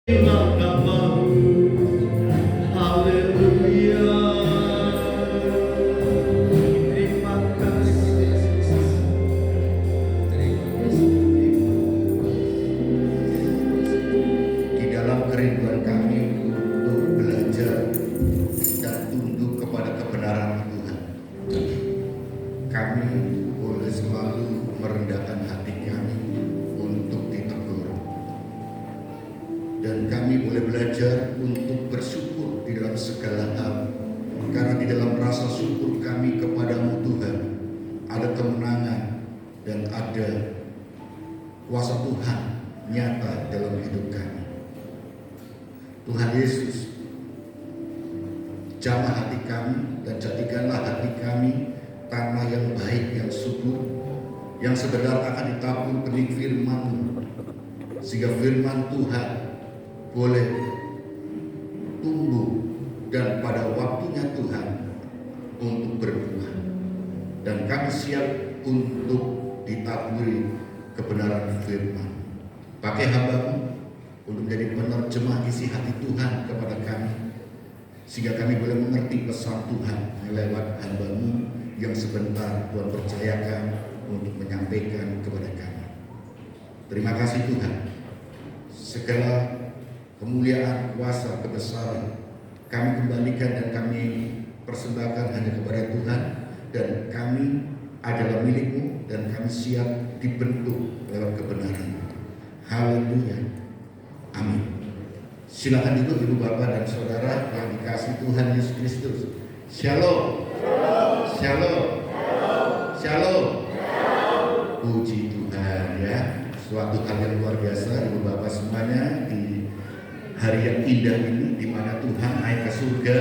Haleluya. Terima kasih. Di dalam kerinduan kami untuk belajar dan tunduk kepada kebenaran Tuhan, kami boleh selalu merendahkan hati kami untuk ditegur. Dan kami boleh belajar untuk bersyukur di dalam segala hal, karena di dalam rasa syukur kami kepadamu Tuhan ada kemenangan dan ada kuasa Tuhan nyata dalam hidup kami. Tuhan Yesus, jamah hati kami dan jadikanlah hati kami tanah yang baik, yang subur, yang sebenarnya akan ditabur benih firman-Mu, sehingga firman Tuhan boleh tumbuh dan pada waktunya Tuhan untuk berbuah. Dan kami siap untuk ditaburi kebenaran firman. Pakai hamba-Mu untuk menjadi penerjemah isi hati Tuhan kepada kami, sehingga kami boleh mengerti pesan Tuhan lewat hamba-Mu yang sebentar Tuhan percayakan untuk menyampaikan kepada kami. Terima kasih Tuhan. Segala kemuliaan, kuasa, kebesaran kami kembalikan dan kami persembahkan hanya kepada Tuhan, dan kami adalah milik-Mu dan kami siap dibentuk lewat kebenaran. Haleluya. Amin. Silakan duduk Ibu Bapak dan Saudara yang dikasihi Tuhan Yesus Kristus. Shalom. Shalom. Shalom. Puji Tuhan ya. Suatu hal yang luar biasa Ibu Bapak semuanya, di hari yang indah ini di mana Tuhan naik ke surga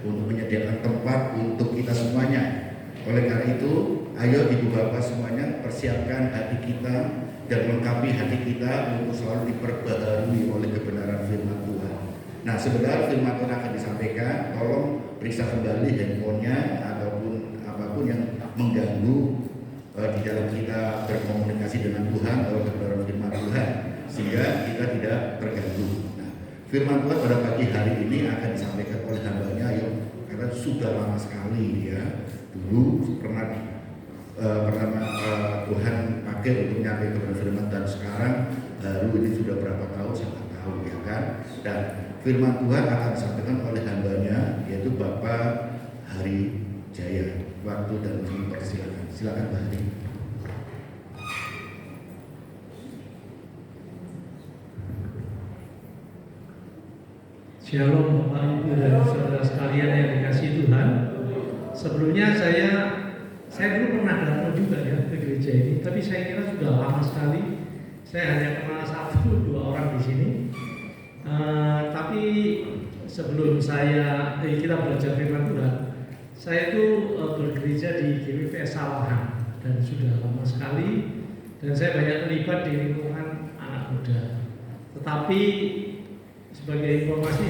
untuk menyediakan tempat untuk kita semuanya. Oleh karena itu, ayo Ibu Bapak semuanya persiapkan hati kita dan melengkapi hati kita untuk selalu diperbaharui oleh kebenaran firman Tuhan. Nah, sebentar firman Tuhan akan disampaikan, tolong periksa kembali handphonenya ataupun apapun yang mengganggu di dalam kita berkomunikasi dengan Tuhan lewat kebenaran firman Tuhan, sehingga kita tidak terganggu. Nah, firman Tuhan pada pagi hari ini akan disampaikan oleh hambanya yang karena sudah lama sekali ya. Dulu pernah Tuhan pakai untuk menyampaikan kebenaran firman, dan sekarang baru ini sudah berapa tahun saya nggak tahu ya kan. Dan firman Tuhan akan disampaikan oleh hambanya yaitu Bapak Hari Jaya. Waktu dan persilakan. Silakan Pak Hari. Shalom Bapak Ibu dan saudara sekalian yang dikasihi Tuhan. Sebelumnya saya dulu pernah datang juga ya ke gereja ini, tapi saya kira sudah lama sekali. Saya hanya kenal 1-2 orang di sini. Tapi sebelum kita belajar firman Tuhan, saya itu bergereja di GPPS Sawahan dan sudah lama sekali, dan saya banyak terlibat di lingkungan anak muda. Tetapi sebagai informasi,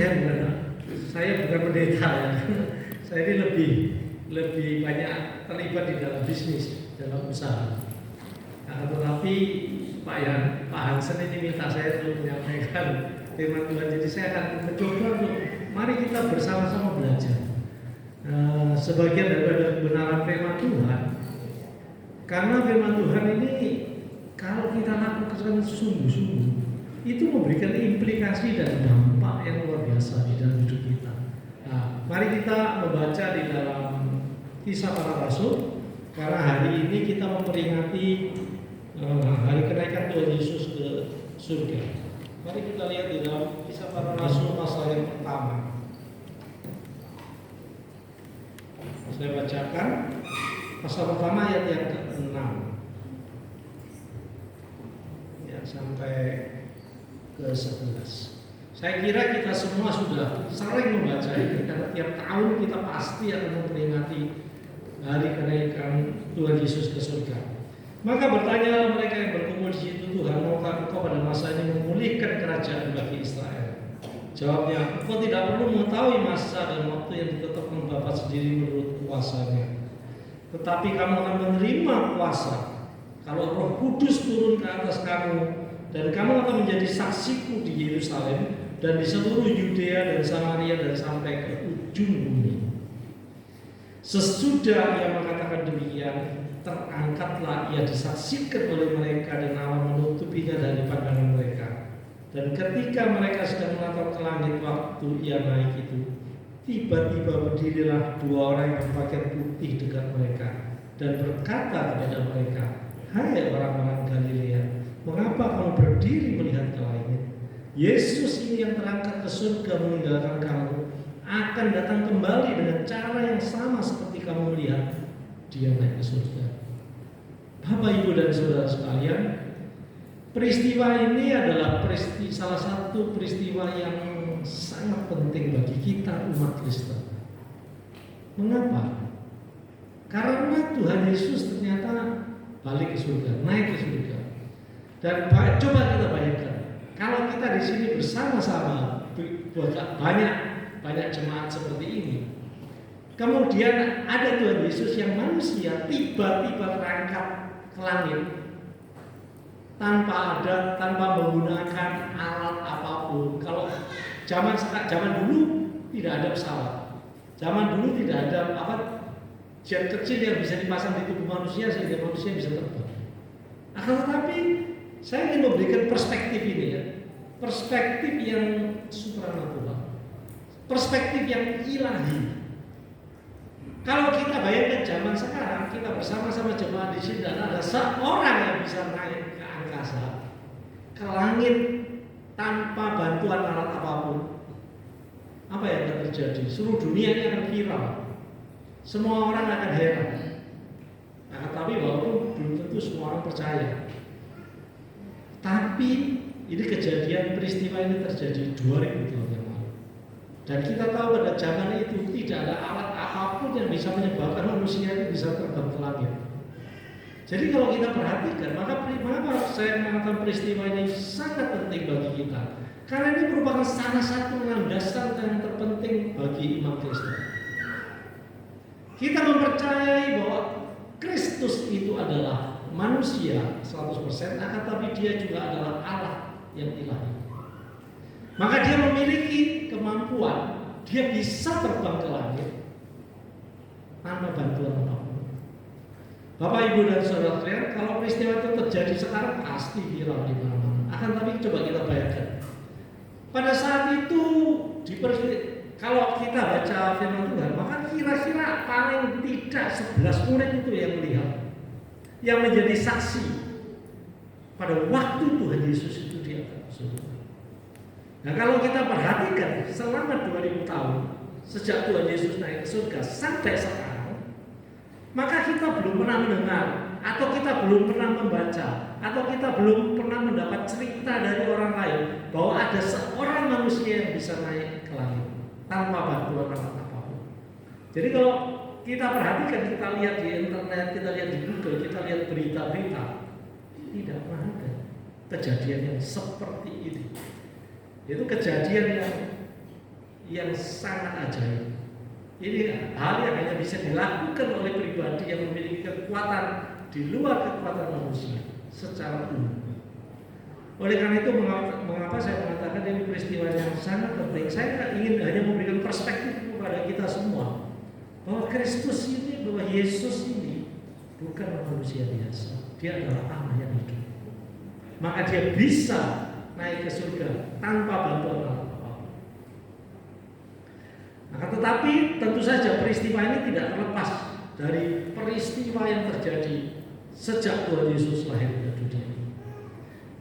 saya bukan pendeta ya. Saya ini lebih banyak terlibat di dalam bisnis, dalam usaha. Nah, tetapi Pak Hansen ini minta saya untuk menyampaikan firman Tuhan, jadi saya akan mencoba untuk mari kita bersama-sama belajar. Sebagian daripada kebenaran firman Tuhan, karena firman Tuhan ini kalau kita lakukan sungguh-sungguh, itu memberikan implikasi dan dampak yang luar biasa di dalam hidup kita. Nah, mari kita membaca di dalam Kisah Para Rasul, karena hari ini kita memperingati hari kenaikan Tuhan Yesus ke surga. Mari kita lihat di dalam Kisah Para Rasul pasal yang pertama. Saya bacakan pasal pertama ayat yang ke-6 ya, sampai ke-11. Saya kira kita semua sudah sering membaca ini, karena tiap tahun kita pasti akan memperingati hari kenaikan Tuhan Yesus ke surga. Maka bertanya mereka yang berkumpul di situ, Tuhan, maukah Engkau pada masa ini memulihkan kerajaan bagi Israel? Jawabnya, Engkau tidak perlu mengetahui masa dan waktu yang ditetapkan Bapa sendiri menurut kuasanya. Tetapi kamu akan menerima kuasa kalau Roh Kudus turun ke atas kamu, dan kamu akan menjadi saksiku di Yerusalem dan di seluruh Yudea dan Samaria dan sampai ke ujung bumi. Sesudah ia mengatakan demikian, terangkatlah ia disaksikan oleh mereka dan Allah menutupinya dari pandangan mereka. Dan ketika mereka sedang menatap ke langit waktu ia naik itu, tiba-tiba berdirilah dua orang yang berpakaian putih dekat mereka dan berkata kepada mereka, "Hai orang-orang Galilea, mengapa kamu berdiri melihat ke langit? Yesus ini yang terangkat ke surga meninggalkan kamu akan datang kembali dengan cara yang sama seperti kamu melihat dia naik ke surga." Bapak, Ibu, dan saudara sekalian, peristiwa ini adalah salah satu peristiwa yang sangat penting bagi kita umat Kristen. Mengapa? Karena Tuhan Yesus ternyata balik ke surga, naik ke surga. Dan coba kita bayangkan, kalau kita di sini bersama-sama banyak jemaat seperti ini, kemudian ada Tuhan Yesus yang manusia tiba-tiba terangkat ke langit tanpa menggunakan alat apapun. Kalau zaman dulu tidak ada pesawat, zaman dulu tidak ada jet kecil yang bisa dipasang di tubuh manusia sehingga manusia bisa terbang. Akan tetapi saya ingin memberikan perspektif ini ya, perspektif yang supranatural, perspektif yang ilahi. Kalau kita bayangkan zaman sekarang, kita bersama-sama jemaat di sini dan ada seorang yang bisa naik ke angkasa, ke langit tanpa bantuan alat apapun, apa yang akan terjadi? Seluruh dunia ini akan viral, semua orang akan heran. Nah, tapi walaupun belum tentu semua orang percaya, tapi ini kejadian peristiwa ini terjadi 2000 tahun yang lalu. Dan kita tahu pada zaman itu tidak ada alat apapun yang bisa menyebabkan manusia itu bisa terbang ke langit. Jadi kalau kita perhatikan, maka saya mengatakan peristiwa ini sangat penting bagi kita. Karena ini merupakan salah satu landasan yang terpenting bagi iman Kristen. Kita mempercayai bahwa Kristus itu adalah manusia 100%, akan tapi dia juga adalah Allah yang ilahi. Maka dia memiliki kemampuan, dia bisa terbang ke langit tanpa bantuan apapun. Bapak, Ibu, dan saudara sekalian, kalau peristiwa itu terjadi sekarang pasti viral di mana-mana. Akan tapi coba kita bayangkan, pada saat itu kalau kita baca firman Tuhan, maka kira-kira paling tidak 11 murid itu yang melihat, yang menjadi saksi pada waktu Tuhan Yesus itu di atas surga. Nah, kalau kita perhatikan selama 2000 tahun sejak Tuhan Yesus naik ke surga sampai sekarang, maka kita belum pernah mendengar, atau kita belum pernah membaca, atau kita belum pernah mendapat cerita dari orang lain bahwa ada seorang manusia yang bisa naik ke langit tanpa bantuan apapun. Jadi kalau kita perhatikan, kita lihat di internet, kita lihat di Google, kita lihat berita-berita, tidak pernah ada kejadian yang seperti ini. Itu kejadian yang sangat ajaib. Ini hal yang hanya bisa dilakukan oleh pribadi yang memiliki kekuatan di luar kekuatan manusia secara umum. Oleh karena itu, mengapa saya mengatakan ini peristiwa yang sangat penting? Saya ingin hanya memberikan perspektif kepada kita semua bahwa Kristus ini, bahwa Yesus ini bukan manusia biasa. Dia adalah Allah yang hidup. Maka dia bisa naik ke surga tanpa bantuan apapun. Nah, tetapi tentu saja peristiwa ini tidak terlepas dari peristiwa yang terjadi sejak Tuhan Yesus lahir ke dunia ini.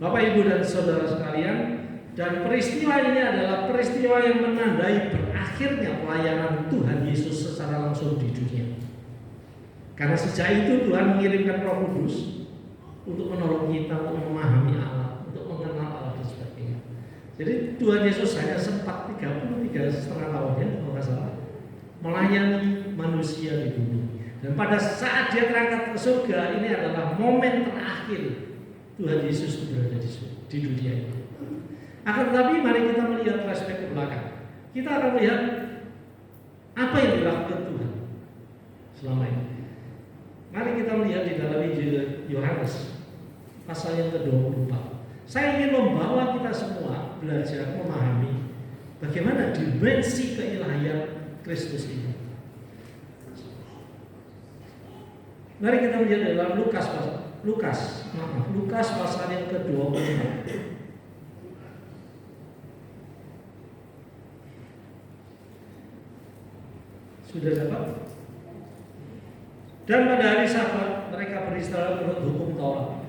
Bapak, Ibu, dan saudara sekalian, dan peristiwa ini adalah peristiwa yang menandai berakhirnya pelayanan Tuhan Yesus secara langsung di dunia. Karena sejak itu Tuhan mengirimkan Roh Kudus untuk menolong kita untuk memahami Allah, untuk mengenal Allah dan sebagainya. Jadi Tuhan Yesus hanya sempat 33,5 tahun ya, kalau nggak salah, melayani manusia di bumi. Dan pada saat dia terangkat ke surga, ini adalah momen terakhir Tuhan Yesus berada di dunia ini. Akan tetapi mari kita melihat flashback ke belakang. Kita akan melihat apa yang dilakukan Tuhan selama ini. Mari kita melihat di dalam Injil Yohanes pasal yang ke-24. Saya ingin membawa kita semua belajar memahami dimensi keilahian Kristus ini. Mari kita melihat dalam Lukas pasal yang ke-24. Sudah dapat? Dan pada hari Sabat mereka beristirahat menurut hukum Taurat.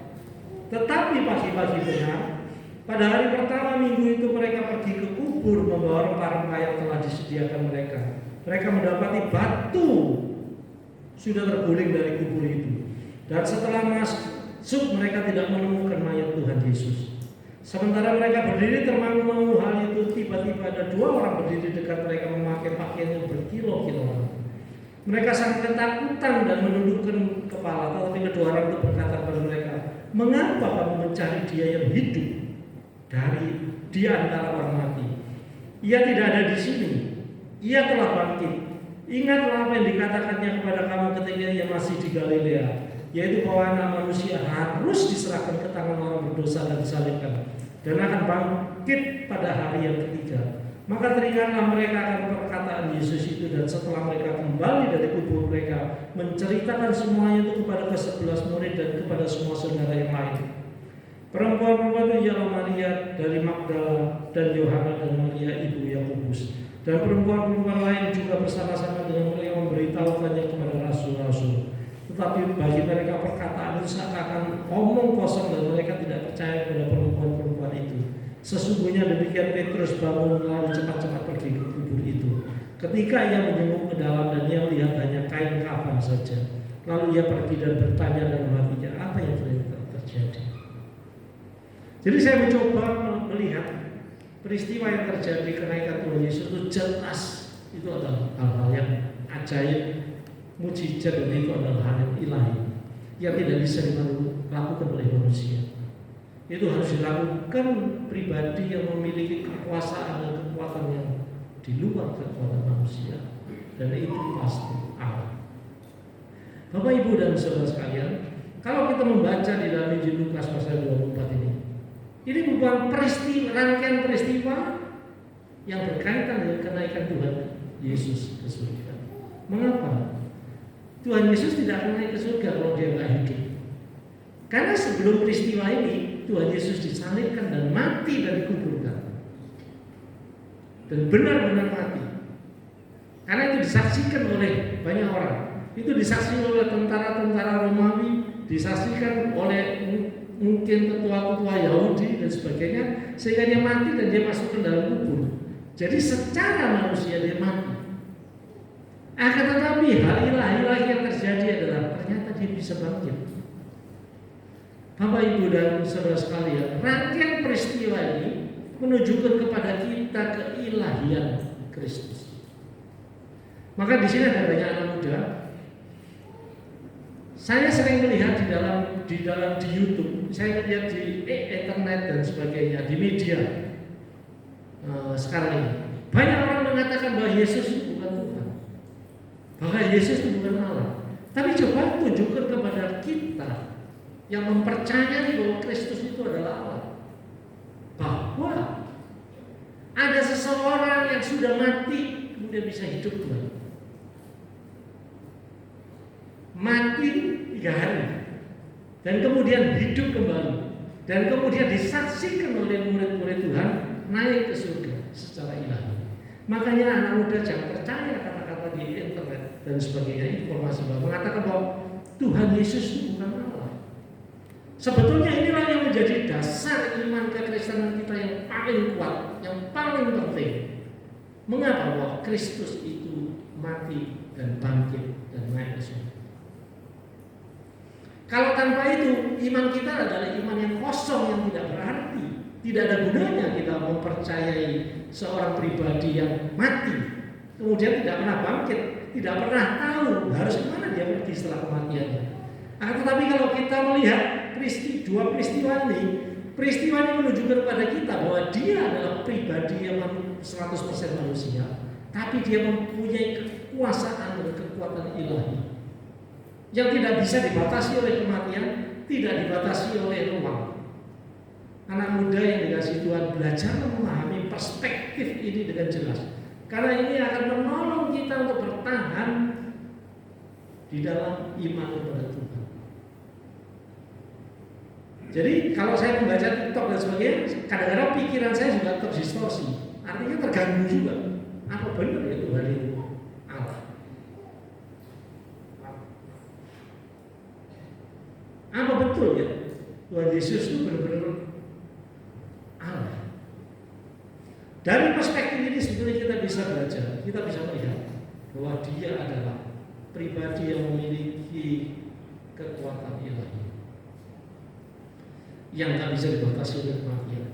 Tetapi pagi-paginya pada hari pertama minggu itu mereka pergi ke kubur membawa rempah-rempah yang telah disediakan mereka. Mereka mendapati batu sudah terguling dari kubur itu. Dan setelah masuk mereka tidak menemukan mayat Tuhan Yesus. Sementara mereka berdiri termangu-mangu hal itu, tiba-tiba ada dua orang berdiri dekat mereka memakai pakaian yang berkilo-kilo. Mereka sangat ketakutan dan menundukkan kepala, tetapi kedua orang itu berkata kepada mereka, "Mengapa kamu mencari Dia yang hidup di antara orang mati? Ia tidak ada di sini. Ia telah bangkit. Ingatlah apa yang dikatakannya kepada kamu ketika Ia masih di Galilea, yaitu bahwa Anak Manusia harus diserahkan ke tangan orang berdosa dan disalibkan, dan akan bangkit pada hari yang ketiga." Maka teringatlah mereka akan perkataan Yesus itu, dan setelah mereka kembali dari kubur mereka menceritakan semuanya itu kepada ke-11 murid dan kepada semua saudara yang lain. Perempuan-perempuan itu ialah Maria dari Magdala dan Yohana dan Maria ibu Yakobus, dan perempuan-perempuan lain juga bersama-sama dengan mereka memberitahukannya kepada rasul-rasul. Tetapi bagi mereka perkataan itu seakan omong kosong dan mereka tidak percaya kepada perempuan-perempuan itu. Sesungguhnya demikian Petrus bangun lalu cepat-cepat pergi ke kubur itu. Ketika ia menjenguk ke dalam dan ia melihat hanya kain kafan saja. Lalu ia pergi dan bertanya dalam hatinya, apa yang terjadi? Jadi saya mencoba melihat peristiwa yang terjadi kenaikan Tuhan Yesus itu jelas. Itu adalah hal-hal yang ajaib, mujizat, dan itu adalah hal yang ilahi yang tidak bisa dilakukan oleh manusia. Itu harus dilakukan pribadi yang memiliki kekuasaan dan kekuatan yang di luar kekuatan manusia, dan itu pasti Allah. Bapak, Ibu, dan saudara sekalian, kalau kita membaca di dalam Injil Lukas pasal 24 ini bukan rangkaian peristiwa yang berkaitan dengan kenaikan Tuhan Yesus ke surga. Mengapa? Tuhan Yesus tidak akan naik ke surga kalau Dia tidak hidup. Karena sebelum peristiwa ini Tuhan Yesus disalibkan dan mati dan dikuburkan, dan benar-benar mati. Karena itu disaksikan oleh banyak orang. Itu disaksikan oleh tentara-tentara Romawi, disaksikan oleh mungkin ketua-ketua Yahudi dan sebagainya, sehingga dia mati dan dia masuk ke dalam kubur. Jadi secara manusia dia mati. Akan tetapi hal ilahi yang terjadi adalah ternyata dia bisa bangkit. Bapak, Ibu, dan saudara sekalian, rangkaian peristiwa ini menunjukkan kepada kita keilahian Kristus. Maka di sini ada banyak anak muda. Saya sering melihat di YouTube, saya melihat di internet dan sebagainya, di media sekarang ini. Banyak orang mengatakan bahwa Yesus itu bukan Tuhan, bahwa Yesus itu bukan Allah. Tapi coba tunjukkan kepada kita yang mempercayai bahwa Kristus itu adalah Allah, bahwa ada seseorang yang sudah mati kemudian bisa hidup kembali. Mati 3 hari dan kemudian hidup kembali, dan kemudian disaksikan oleh murid-murid Tuhan naik ke surga secara ilahi. Makanya anak muda jangan percaya kata-kata di internet dan sebagainya, informasi bahwa mengatakan bahwa Tuhan Yesus itu bukan Allah. Sebetulnya inilah yang menjadi dasar iman kekristenan kita yang paling kuat, yang paling penting. Mengapa? Bahwa Kristus itu mati dan bangkit dan naik ke surga. Kalau tanpa itu, iman kita adalah iman yang kosong, yang tidak berarti. Tidak ada gunanya kita mempercayai seorang pribadi yang mati, kemudian tidak pernah bangkit, tidak pernah tahu harus kemana dia pergi setelah kematiannya. Tetapi kalau kita melihat dua peristiwa ini menunjukkan kepada kita bahwa dia adalah pribadi yang 100% manusia, tapi dia mempunyai kekuasaan dan kekuatan ilahi yang tidak bisa dibatasi oleh kematian, tidak dibatasi oleh ruang. Anak muda yang dikasih Tuhan, belajar memahami perspektif ini dengan jelas. Karena ini akan menolong kita untuk bertahan di dalam iman kepada Tuhan. Jadi kalau saya membaca TikTok dan sebagainya, kadang-kadang pikiran saya juga terdistorsi. Artinya terganggu juga. Apa benar ya Tuhan itu Allah? Apa betul ya Tuhan Yesus itu benar-benar Allah? Dari perspektif ini sebetulnya kita bisa baca, kita bisa melihat bahwa Dia adalah pribadi yang memiliki kekuatan ilahi yang tak bisa dibatasi oleh kematian,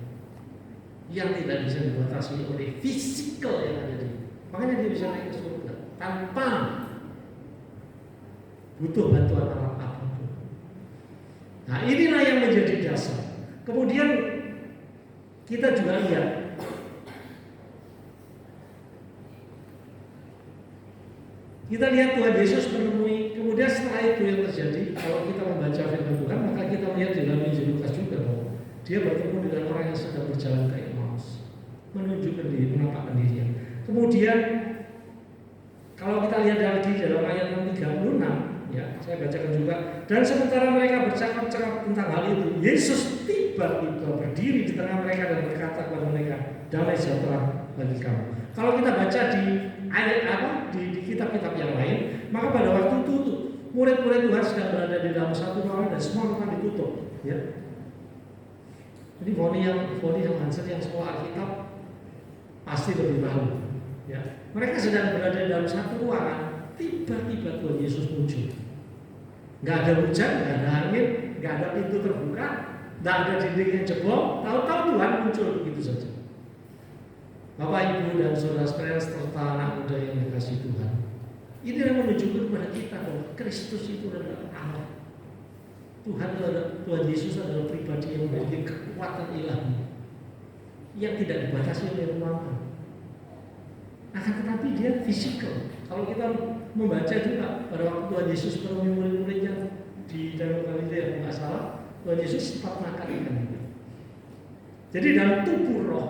yang tidak bisa dibatasi oleh fisikal yang ada di. Makanya Dia bisa naik ke surga tanpa butuh bantuan alat apapun. Nah, inilah yang menjadi dasar. Kemudian kita juga lihat Tuhan Yesus menemui, kemudian setelah itu yang terjadi, kalau kita membaca firman Tuhan, maka kita lihat di dalam Injil Lukas juga bahwa Dia bertemu dengan orang yang sedang berjalan ke Emmaus, menunjukkan diri, menampakkan dirinya. Kemudian kalau kita lihat lagi dalam ayat 36, ya, saya bacakan juga. Dan sementara mereka bercakap-cakap tentang hal itu, Yesus tiba-tiba berdiri di tengah mereka dan berkata kepada mereka, damai sejahtera bagi kamu. Kalau kita baca di ayat di kitab-kitab yang lain, maka pada waktu itu murid-murid Tuhan sedang berada di dalam satu ruangan dan semua ruangan ditutup, ya. Jadi Foni yang Hansen yang sekolah Alkitab pasti lebih tahu, ya. Mereka sedang berada di dalam satu ruangan, tiba-tiba Tuhan Yesus muncul. Nggak ada hujan, nggak ada angin, nggak ada pintu terbuka, nggak ada dinding yang jebol, tahu-tahu Tuhan muncul begitu saja. Bapak, Ibu, dan saudara sekalian serta anak muda yang dikasihi Tuhan, ini yang menunjukkan kepada kita bahwa Kristus itu adalah Allah. Tuhan Yesus adalah pribadi yang memiliki kekuatan ilahi yang tidak dibatasi oleh ruangan. Akan tetapi Dia fisikal. Kalau kita membaca juga pada waktu Tuhan Yesus menemui murid-muridnya di Danau Galilea, nggak salah, Tuhan Yesus sempat makan ikan. Jadi dalam tubuh roh,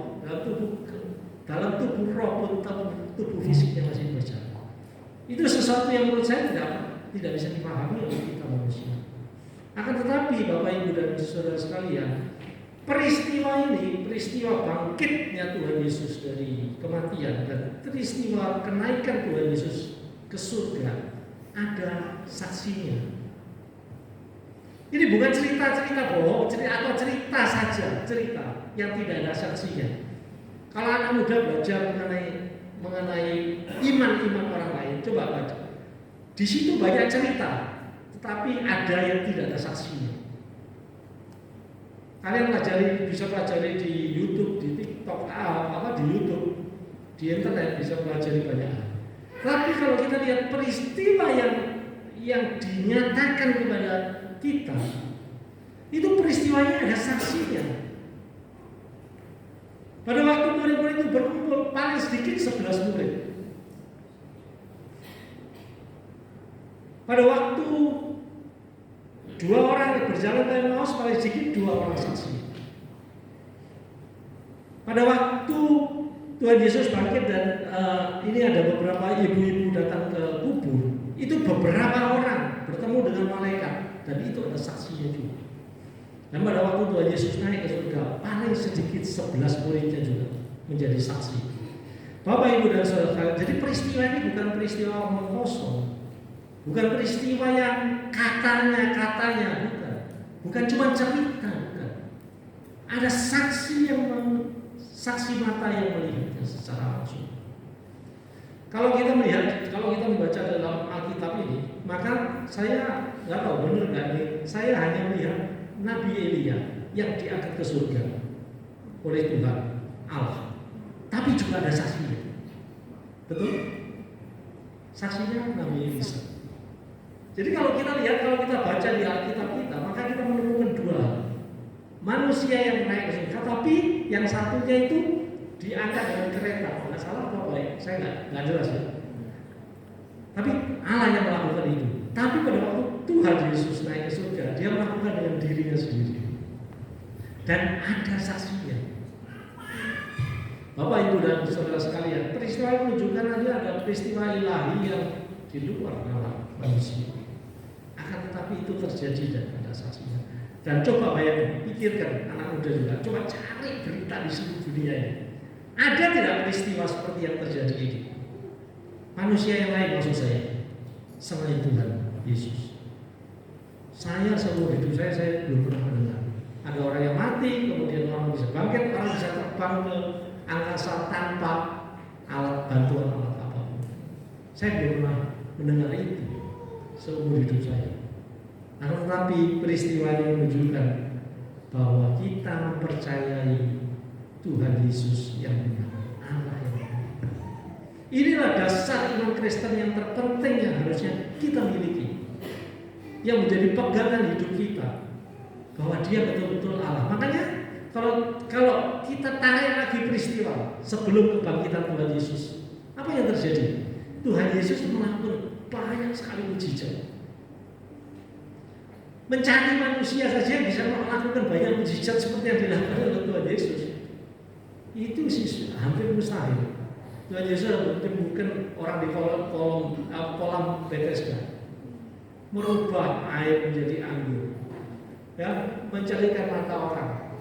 dalam tubuh roh pun tubuh fisiknya masih berjalan. Itu sesuatu yang menurut saya tidak bisa dipahami oleh kita manusia. Akan tetapi Bapak, Ibu, dan saudara sekalian, peristiwa ini, peristiwa bangkitnya Tuhan Yesus dari kematian dan peristiwa kenaikan Tuhan Yesus ke surga, ada saksinya. Ini bukan cerita-cerita bohong, atau cerita saja, cerita yang tidak ada saksinya. Kalau anak muda belajar mengenai iman-iman orang lain, coba baca. Di situ banyak cerita, tetapi ada yang tidak ada saksinya. Kalian bisa pelajari di YouTube, di TikTok, di YouTube, di internet bisa pelajari banyak hal. Tapi kalau kita lihat peristiwa yang dinyatakan kepada kita, itu peristiwanya ada saksinya. Pada waktu murid-murid itu berkumpul, paling sedikit 11 murid. Pada waktu 2 orang yang berjalan ke Emmaus, paling sedikit 2 orang saksi. Pada waktu Tuhan Yesus bangkit dan ini ada beberapa ibu-ibu datang ke kubur, itu beberapa orang bertemu dengan malaikat dan itu ada saksinya juga. Dan pada waktu Tuhan Yesus naik ke surga, paling sedikit 11 muridnya juga menjadi saksi. Bapak, Ibu, dan saudara, jadi peristiwa ini bukan peristiwa omong kosong, bukan peristiwa yang katanya, bukan cuma cerita, bukan. Ada saksi mata yang melihatnya secara langsung. Kalau kita membaca dalam Alkitab ini, maka saya nggak tahu benar nggak ini. Saya hanya melihat Nabi Elia yang diangkat ke surga oleh Tuhan Allah. Tapi juga ada saksinya. Betul? Saksinya Nabi Elisa. Jadi kalau kita baca di Alkitab kita, maka kita menemukan 2 manusia yang naik ke surga, tapi yang satunya itu diangkat dengan kereta. Nggak salah apa baik? Saya nggak jelas ya. Tapi Allah yang melakukan itu. Tapi pada waktu Tuhan Yesus naik ke surga, Dia melakukan dengan dirinya sendiri. Dan ada saksinya. Bapak, Ibu, dan saudara sekalian, peristiwa yang menunjukkan ada peristiwa ilahi yang di luar nalar manusia. Akan tetapi itu terjadi dan ada saksinya. Dan coba bayangkan, pikirkan anak muda juga, coba cari berita di seluruh dunia ini. Ada tidak peristiwa seperti yang terjadi ini? Manusia yang lain maksud saya, selain Tuhan Yesus. Saya seumur hidup saya belum pernah mendengar ada orang yang mati, kemudian orang bisa bangkit, orang bisa terbang ke angkasa tanpa alat bantuan alat apapun. Saya belum pernah mendengar itu seumur hidup saya. Tetapi peristiwa ini menunjukkan bahwa kita mempercayai Tuhan Yesus yang benar, Allah yang benar. Inilah dasar iman Kristen yang terpenting yang harusnya kita miliki, yang menjadi pegangan hidup kita, bahwa Dia betul-betul Allah. Makanya kalau kita tarik lagi peristiwa sebelum kebangkitan Tuhan Yesus, apa yang terjadi? Tuhan Yesus melakukan banyak sekali mujizat. Mencari manusia saja bisa melakukan banyak mujizat seperti yang dilakukan oleh Tuhan Yesus. Itu sih hampir mustahil. Tuhan Yesus menyembuhkan orang di kolam Bethesda, merubah air menjadi anggur, ya, mencelupkan mata orang,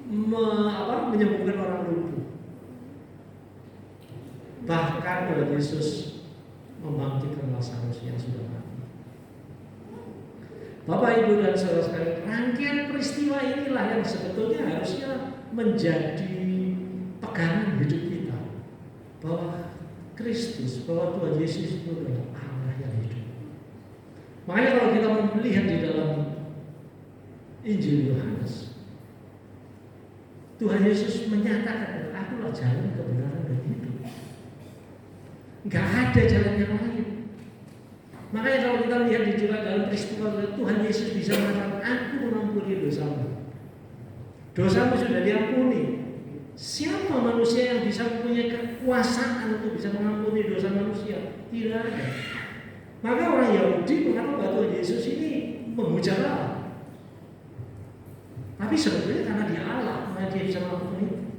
menyembuhkan orang lumpuh. Bahkan Tuhan Yesus membangkitkan Lazarus yang sudah mati. Bapak, Ibu, dan saudara sekalian, rangkaian peristiwa inilah yang sebetulnya harusnya menjadi pegangan hidup kita, bahwa Kristus, bahwa Tuhan Yesus itu adalah Allah yang hidup. Makanya kalau kita melihat di dalam Injil Yohanes, Tuhan Yesus menyatakan, "Akulah jalan, kebenaran, dan hidup." Gak ada jalan yang lain. Makanya kalau kita lihat di dalam peristiwa Tuhan Yesus bisa mengatakan, "Aku mengampuni dosamu." Dosamu sudah diampuni. Siapa manusia yang bisa mempunyai kekuasaan untuk bisa mengampuni dosa manusia? Tidak ada. Maka orang Yahudi mengatakan bahwa Tuhan Yesus ini menghujat Allah. Tapi sebetulnya karena Dia Allah, maka Dia bisa melakukan itu.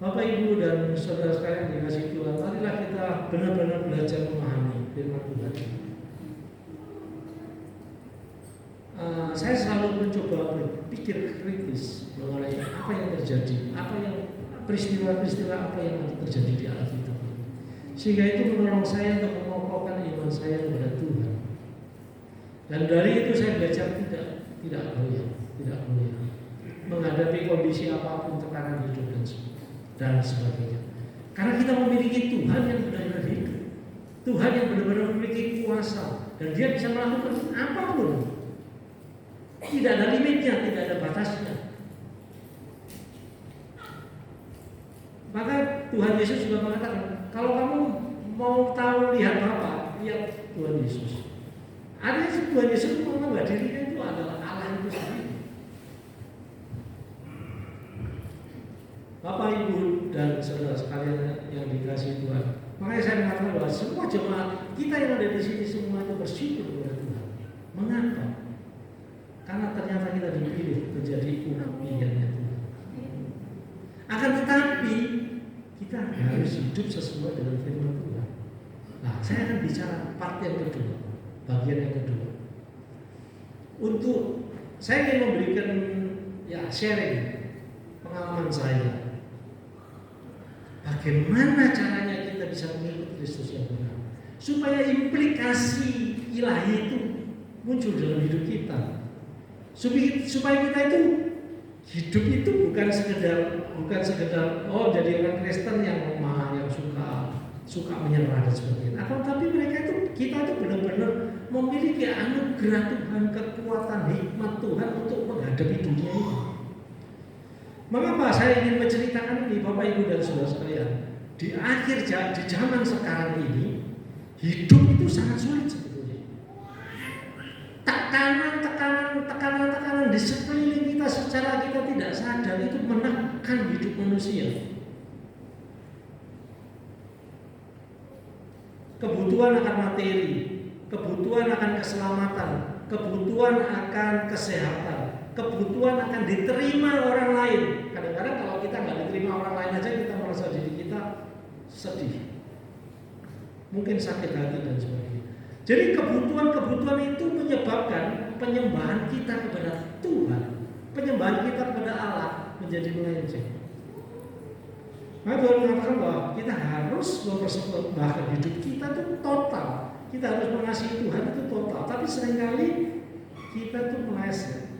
Bapak, Ibu, dan saudara sekalian dikasihi Tuhan, marilah kita benar-benar belajar memahami firman Tuhan. Saya selalu mencoba berpikir kritis mengenai apa yang terjadi, apa yang peristiwa-peristiwa apa yang terjadi di Alkitab, sehingga itu menolong saya untuk mengokohkan iman saya kepada Tuhan. Dan dari itu saya belajar tidak boleh menghadapi kondisi apapun, tekanan hidup dan sebagainya. Karena kita memiliki Tuhan yang benar-benar hidup, Tuhan yang benar-benar memiliki kuasa, dan Dia bisa melakukan apapun. Tidak ada limitnya, tidak ada batasnya. Maka Tuhan Yesus juga mengatakan, kalau kamu mau tahu lihat Bapa, lihat Tuhan Yesus. Artinya Tuhan Yesus menganggap bahwa dirinya itu adalah Allah itu sendiri. Bapak, Ibu, dan saudara sekalian yang dikasihi Tuhan, makanya saya mengatakan bahwa semua jemaat kita yang ada di sini semua itu bersyukur kepada Tuhan. Mengapa? Karena ternyata kita dipilih menjadi umat pilihannya Tuhan. Akan tetapi kita harus hidup sesuai dengan firman Tuhan. Nah, saya akan bicara part yang kedua, bagian yang kedua. Untuk saya ingin memberikan sharing pengalaman saya. Bagaimana caranya kita bisa mengikuti Kristus yang benar, supaya implikasi ilahi itu muncul dalam hidup kita, supaya kita itu hidup itu bukan sekedar jadi orang Kristen yang lemah, yang suka menyerah dan sebagainya. Tapi kita itu benar-benar memiliki anugerah Tuhan, kekuatan hikmat Tuhan untuk menghadapi dunia ini. Mengapa saya ingin menceritakan ini, Bapak, Ibu, dan saudara sekalian? Di zaman sekarang ini, hidup itu sangat sulit sebetulnya. Tekanan di sekeliling kita secara kita tidak sadar itu menekan hidup manusia. Kebutuhan akan materi, kebutuhan akan keselamatan, kebutuhan akan kesehatan, kebutuhan akan diterima orang lain. Kadang-kadang kalau kita nggak diterima orang lain aja kita merasa diri kita sedih, mungkin sakit hati dan sebagainya. Jadi kebutuhan-kebutuhan itu menyebabkan penyembahan kita kepada Tuhan, penyembahan kita kepada Allah menjadi melenceng. Maka Tuhan mengatakan bahwa kita harus mempersembahkan hidup kita itu total. Kita harus mengasihi Tuhan itu total. Tapi seringkali kita tuh meleset.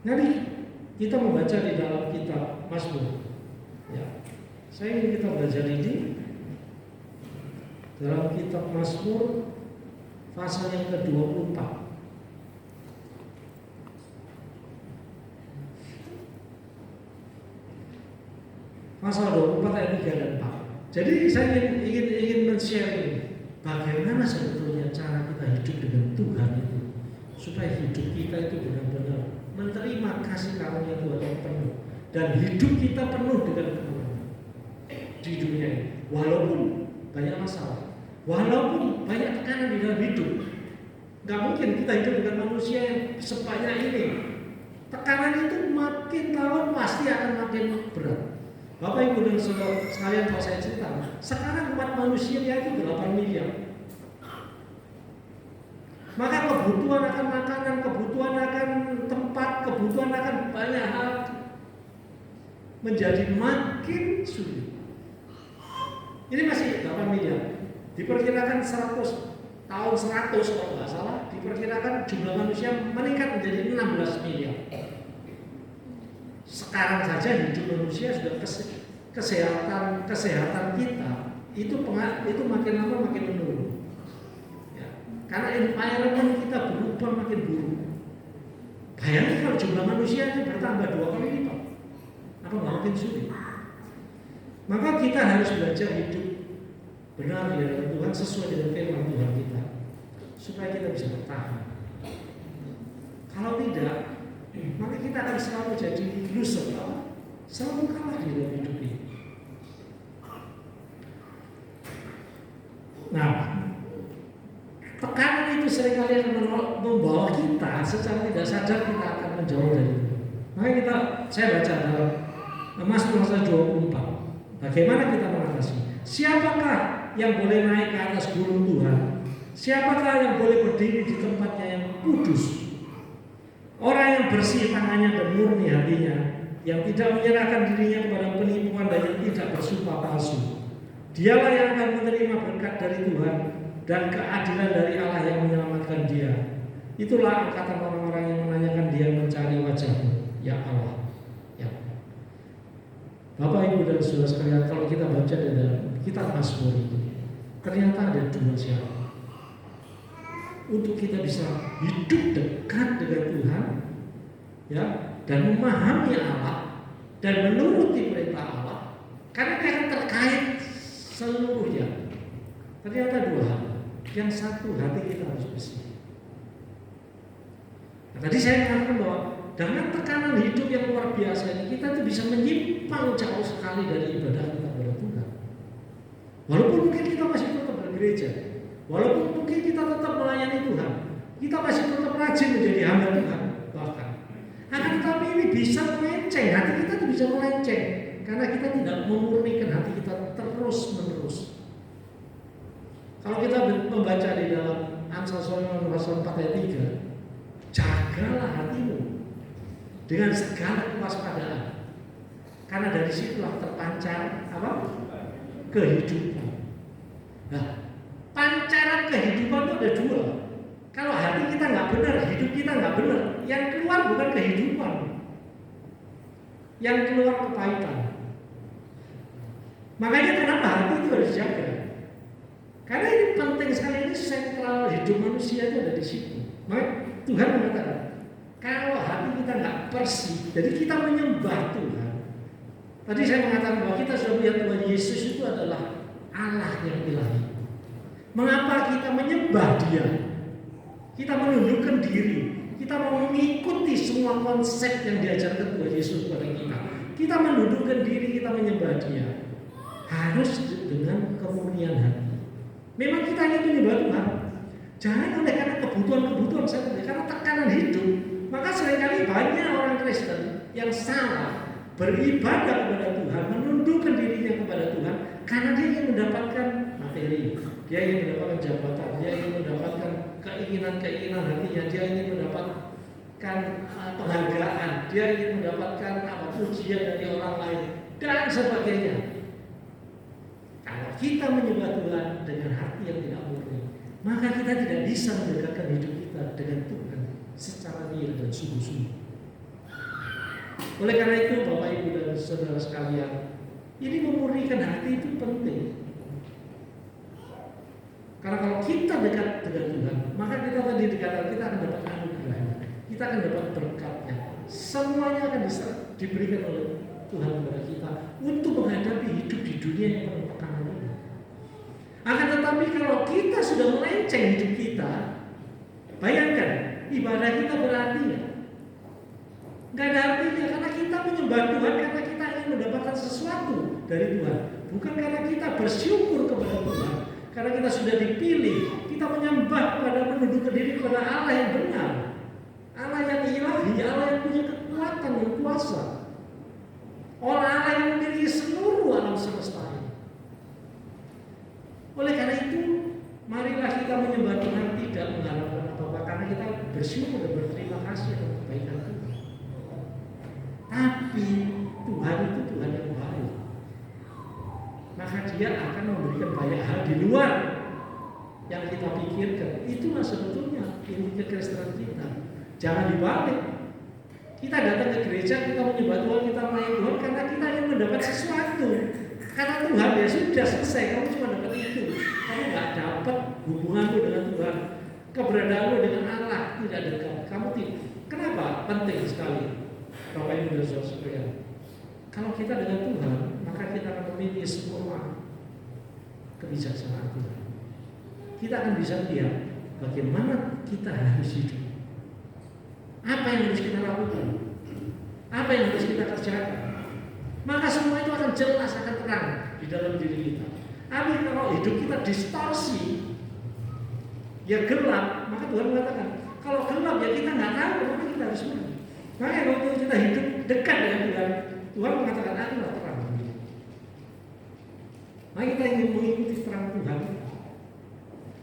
Nanti kita membaca di dalam kitab Mazmur. Ya, saya ingin kita belajar ini dalam kitab Mazmur pasal yang ke-24. Pasal 24 ayat 3 dan 4. Jadi saya ingin men-share ini, bagaimana sebetulnya cara kita hidup dengan Tuhan itu, supaya hidup kita itu benar-benar menerima kasih karunia Tuhan yang penuh, dan hidup kita penuh dengan kemenangan di dunia ini. Walaupun banyak masalah, walaupun banyak tekanan di dalam hidup, nggak mungkin kita hidup dengan manusia yang sebanyak ini. Tekanan itu makin tahun pasti akan makin berat. Bapak Ibu dan saudara sekalian, kalau saya cerita, sekarang umat manusia itu 8 miliar. Maka kebutuhan akan makanan, kebutuhan akan tempat, kebutuhan akan banyak hal menjadi makin sulit. Ini masih 8 miliar. Diperkirakan 100 tahun 100 kalau nggak salah, diperkirakan jumlah manusia meningkat menjadi 16 miliar. Sekarang saja hidup manusia sudah kesehatan kita itu makin lama makin menurun. Ya, karena environment kita berubah makin buruk. Bayangkan kalau jumlah manusia itu bertambah 2 kali lipat, apa makin sulit. Maka kita harus belajar hidup benar di dalam Tuhan sesuai dengan firman Tuhan kita, supaya kita bisa bertahan. Kalau tidak, maka kita akan selalu jadi loser, selalu kalah di dalam hidup ini. Nah, tekanan itu seringkali akan membawa kita secara tidak sadar kita akan menjauh dari itu. Maka saya baca dalam Mazmur pasal 24. Bagaimana kita mengatasi? Siapakah yang boleh naik ke atas gunung Tuhan? Siapakah yang boleh berdiri di tempatnya yang kudus? Orang yang bersih tangannya dan murni hatinya, yang tidak menyerahkan dirinya kepada penipuan dan yang tidak bersumpah palsu. Dialah yang akan menerima berkat dari Tuhan dan keadilan dari Allah yang menyelamatkan dia. Itulah angkatan orang-orang yang menanyakan dia mencari wajah-Mu, ya Allah. Ya. Bapak Ibu dan saudara sekalian, kalau kita baca di dalam kitab Mazmur itu, ternyata ada 2 syarat untuk kita bisa hidup dekat dengan Tuhan, ya, dan memahami Allah dan menuruti perintah Allah, karena dia akan terkait seluruhnya. Ternyata 2 hal. Yang satu, hati kita harus bersih. Nah, tadi saya mengatakan bahwa dengan tekanan hidup yang luar biasa ini, kita tuh bisa menyimpang jauh sekali dari ibadah kita kepada Tuhan. Walaupun mungkin kita masih tetap bergereja, walaupun mungkin kita tetap melayani Tuhan, kita masih tetap rajin menjadi hamba Tuhan, bahkan. Akan tetapi ini bisa melenceng, hati kita tuh bisa melenceng, karena kita tidak memurnikan hati kita terus menerus. Kalau kita membaca di dalam Amsal Solomon pasal 4 ayat 3, jagalah hatimu dengan segala kewaspadaan, karena dari situlah terpancar apa? Kehidupan. Nah, pancaran kehidupan itu ada 2. Kalau hati kita nggak benar, hidup kita nggak benar, yang keluar bukan kehidupan, yang keluar kepahitan. Makanya kenapa hati itu harus dijaga? Karena ini penting sekali, ini sentral hidup manusia itu ada di situ. Maka Tuhan mengatakan, kalau hati kita nggak bersih, jadi kita menyembah Tuhan. Tadi saya mengatakan bahwa kita sudah melihat bahwa Yesus itu adalah Allah yang ilahi. Mengapa kita menyembah Dia? Kita menundukkan diri, kita mau mengikuti semua konsep yang diajarkan Tuhan Yesus kepada kita. Kita menundukkan diri, kita menyembah Dia. Harus dengan kemurnian hati. Memang kita ingin menyembah Tuhan. Jangan oleh karena kebutuhan-kebutuhan saya, karena tekanan hidup. Maka seringkali banyak orang Kristen yang salah beribadah kepada Tuhan, menundukkan dirinya kepada Tuhan karena dia ingin mendapatkan materi, dia ingin mendapatkan jabatan, dia ingin mendapatkan keinginan-keinginan hatinya, dia ingin mendapatkan penghargaan, dia ingin mendapatkan pujian dari orang lain dan sebagainya. Kalau kita menyembah Tuhan dengan hati yang tidak murni, maka kita tidak bisa mendekatkan hidup kita dengan Tuhan secara real dan sungguh-sungguh. Oleh karena itu, Bapak Ibu dan Saudara sekalian, ini memurnikan hati itu penting. Karena kalau kita dekat dengan Tuhan, maka kita tadi dikatakan kita akan dapat anugerah, kita akan dapat berkatnya. Semuanya akan diberikan oleh Tuhan kepada kita untuk menghadapi hidup di dunia yang penuh tekanan ini. Akan tetapi kalau kita sudah melenceng hidup kita, bayangkan ibadah kita berarti ya? Gak ada artinya karena kita menyembah Tuhan karena kita ingin mendapatkan sesuatu dari Tuhan, bukan karena kita bersyukur kepada Tuhan. Karena kita sudah dipilih, kita menyembah kepada, menundukkan diri kepada Allah yang benar, Allah yang ilahi, Allah yang punya kekuatan dan kuasa, Allah yang memiliki seluruh alam semesta ini. Oleh karena itu, marilah kita menyembah Tuhan tidak mengharapkan apa-apa, karena kita bersyukur dan berterima kasih atas kebaikan Tuhan. Tapi Tuhan itu Tuhan yang baik, maka Dia akan memberikan banyak hal di luar yang kita pikirkan. Itulah sebetulnya inti kekristenan kita. Jangan dibalik. Kita datang ke gereja, kita menyembah Tuhan, kita melayani Tuhan karena kita ingin mendapat sesuatu. Karena Tuhan ya sudah selesai, kamu cuma dapat itu. Kamu nggak dapat hubunganmu dengan Tuhan, keberadaanmu dengan Allah tidak dekat. Kamu tidak. Kenapa? Penting sekali, Bapak Ibu dan Saudara sekalian. Kalau kita dengan Tuhan, maka kita akan memiliki semua kebijaksanaan Tuhan. Kita akan bisa lihat bagaimana kita harus hidup. Apa yang harus kita lakukan? Apa yang harus kita kerjakan? Maka semua itu akan jelas, akan terang di dalam diri kita. Tapi kalau hidup kita distorsi, ya gelap, maka Tuhan mengatakan, kalau gelap ya kita nggak tahu, maka kita harus mati. Maka waktu kita hidup dekat dengan Tuhan, Tuhan mengatakan, akulah terang. Maka kita ingin mengikuti terang Tuhan.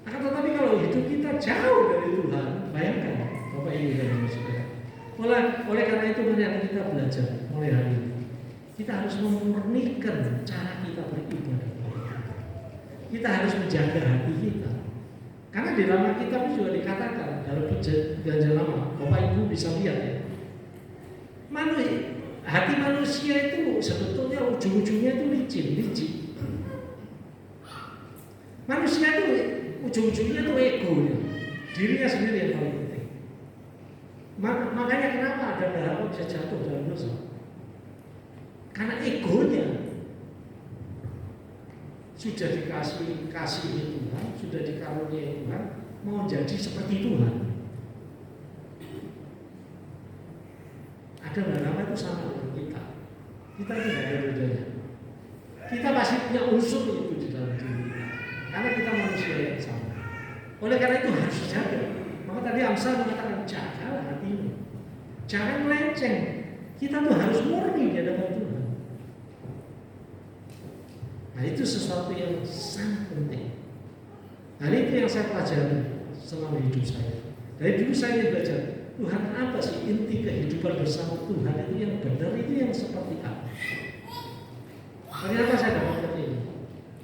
Akan tetapi kalau hidup kita jauh dari Tuhan, bayangkan, Bapak Ibu dan Saudara. Oleh karena itu mari kita belajar mulai hari ini. Kita harus memurnikan cara kita beribadah. Kita harus menjaga hati kita. Karena di dalam kitab juga dikatakan dalam perjanjian lama, Bapak Ibu bisa lihat ya. Hati manusia itu sebetulnya ujung-ujungnya itu licin. Manusia itu ujung-ujungnya itu egonya, dirinya sendiri yang paling penting. Makanya kenapa ada harapan bisa jatuh dalam dosa? Karena egonya sudah dikasih Tuhan, sudah dikaruniai Tuhan, mau jadi seperti Tuhan. Ada harapan itu sama dengan kita. Kita tidak ada bedanya. Kita pasti punya unsur itu di dalam diri kita. Karena kita manusia yang sama. Oleh karena itu harus dijaga. Maka tadi Amsal mengatakan jagalah hatimu, jangan melenceng. Kita tuh harus murni di hadapan Tuhan. Nah itu sesuatu yang sangat penting. Nah itu yang saya pelajari selama hidup saya. Dari dulu saya ingin belajar Tuhan apa sih inti kehidupan bersama Tuhan itu yang benar itu yang seperti apa. Ternyata saya dapatkan ini.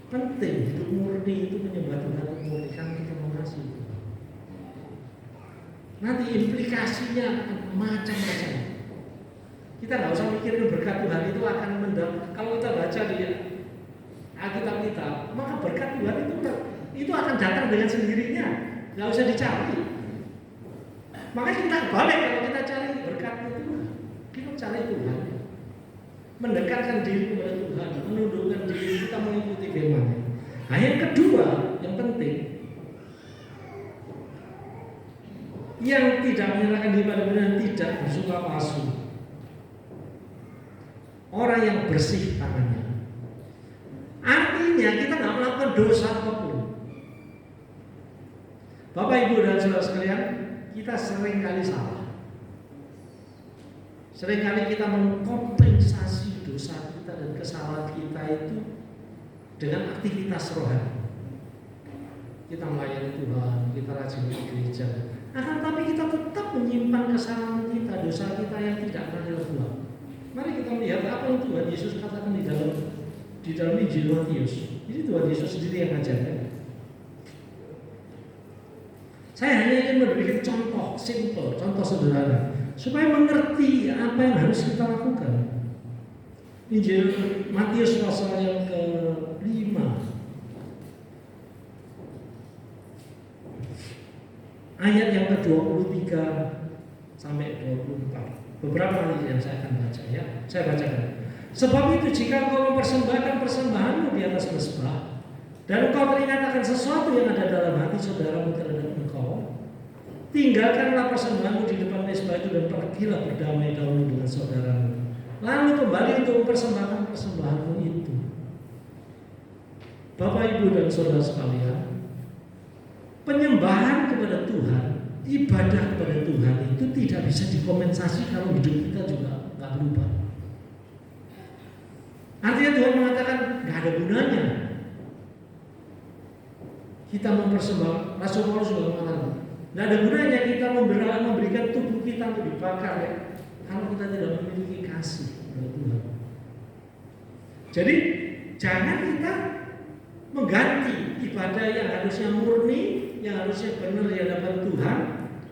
Penting hidup murni itu menyembah Tuhan murni karena kita mengasihi Tuhan. Nanti implikasinya macam-macam. Kita nggak usah mikirin berkat Tuhan itu akan kalau kita baca di Alkitab kita, maka berkat Tuhan itu akan datang dengan sendirinya, nggak usah dicari. Maka kita balik kalau kita cari berkat itu, kita cari Tuhan, mendekatkan diri kepada Tuhan, menundukkan diri, kita mengikuti firman-Nya. Nah yang kedua, yang penting, yang tidak menyerahkan diri pada benar, tidak bersuka palsu. Orang yang bersih tangannya. Artinya kita nggak melakukan dosa apapun. Bapak Ibu dan Saudara sekalian, kita sering kali salah. Seringkali kita mengkompensasi dosa kita dan kesalahan kita itu dengan aktivitas rohani. Kita melayani Tuhan, kita rajin ke gereja. Akan tapi kita tetap menyimpan kesalahan kita, dosa kita yang tidak pernah dilepas. Mari kita melihat apa yang Tuhan Yesus katakan di dalam Injil Matius. Ini Tuhan Yesus sendiri yang mengajarkan. Saya hanya ingin memberikan contoh simple, contoh sederhana, supaya mengerti apa yang harus kita lakukan. Injil Matius pasal yang ke-5. Ayat yang ke-23 sampai 24. Beberapa ayat yang saya akan baca ya. Saya bacakan. Sebab itu jika engkau mempersembahkan persembahanmu di atas mezbah dan engkau teringat akan sesuatu yang ada dalam hati saudaramu terhadap engkau, tinggalkanlah persembahanmu di depan mezbah itu dan pergilah berdamai dahulu dengan saudaramu. Lalu kembali untuk mempersembahkan persembahanmu itu. Bapak, Ibu, dan saudara sekalian, penyembahan kepada Tuhan, ibadah kepada Tuhan itu tidak bisa dikompensasi kalau hidup kita juga nggak berubah. Artinya Tuhan mengatakan nggak ada gunanya kita mempersembahkan. Rasul Paulus juga mengatakan nggak ada gunanya kita memberikan tubuh kita untuk dibakar ya, kalau kita tidak memiliki kasih kepada Tuhan. Jadi jangan kita mengganti ibadah yang harusnya murni, yang harusnya benar di hadapan Tuhan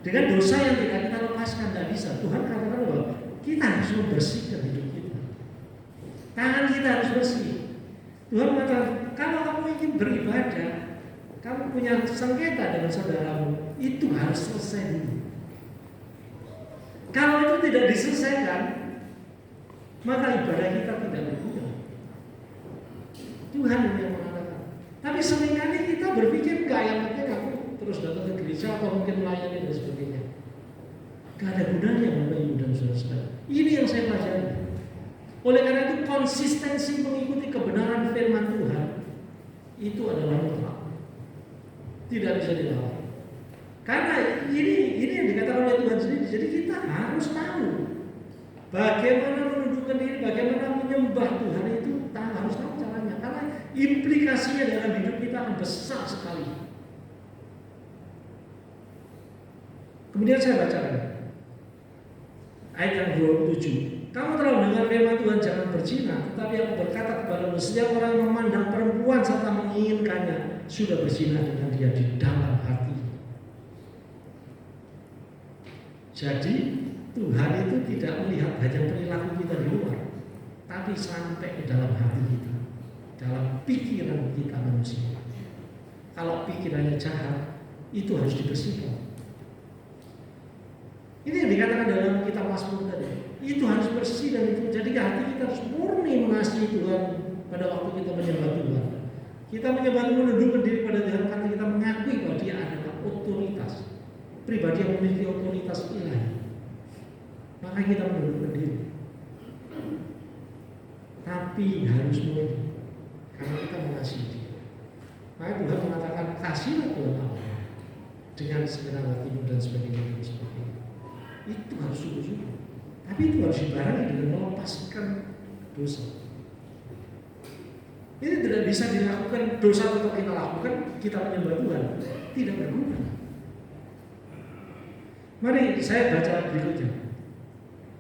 dengan dosa yang tidak kita lepaskan. Tidak bisa. Tuhan katakan bahwa kita harus membersihkan hidup kita. Tangan kita harus bersih. Tuhan mengatakan kalau kamu ingin beribadah, kamu punya sengketa dengan saudaramu, itu harus selesai dulu. Kalau itu tidak diselesaikan, maka ibadah kita tidak berguna. Tuhan yang mengatakan. Tapi seringkali kita berpikir enggak, yang penting aku terus datang ke gereja atau mungkin melayani dan sebagainya. Gak ada gunanya Bapak, Ibu, dan saudara-saudara. Ini yang saya pelajari. Oleh karena itu konsistensi mengikuti kebenaran firman Tuhan itu adalah mutlak. Tidak bisa dilawan. Karena ini yang dikatakan oleh Tuhan sendiri. Jadi kita harus tahu bagaimana menundukkan diri, bagaimana menyembah Tuhan itu harus tahu caranya. Karena implikasinya dalam hidup kita akan besar sekali. Kemudian saya bacakan ayat yang 27. Kamu telah mendengar firman Tuhan, jangan berzina. Tetapi aku berkata kepadamu, setiap orang yang memandang perempuan serta menginginkannya sudah berzina dengan dia di dalam hati. Jadi Tuhan itu tidak melihat hanya perilaku kita di luar, tapi sampai ke dalam hati kita, dalam pikiran kita manusia. Kalau pikirannya jahat, itu harus dibersihkan. Ini yang dikatakan dalam kitab Mazmur tadi. Itu harus bersih dan itu jadi hati kita harus murni mengasihi Tuhan pada waktu kita menyembah Tuhan. Kita menyembah Tuhan, menundukkan diri pada Tuhan karena kita mengakui bahwa Dia adalah otoritas, pribadi yang memiliki otoritas ilahi. Maka kita menundukkan diri. Tapi harus murni karena kita mengasihi Dia. Maka Tuhan mengatakan kasihlah Tuhan Allah dengan segenap hatimu dan sebagainya. Itu harus sungguh-sungguh. Tapi itu harus dibarengi dengan melepaskan dosa. Ini tidak bisa dilakukan, dosa tetap kita lakukan, kita menyembah Tuhan, tidak berguna. Mari saya baca berikutnya.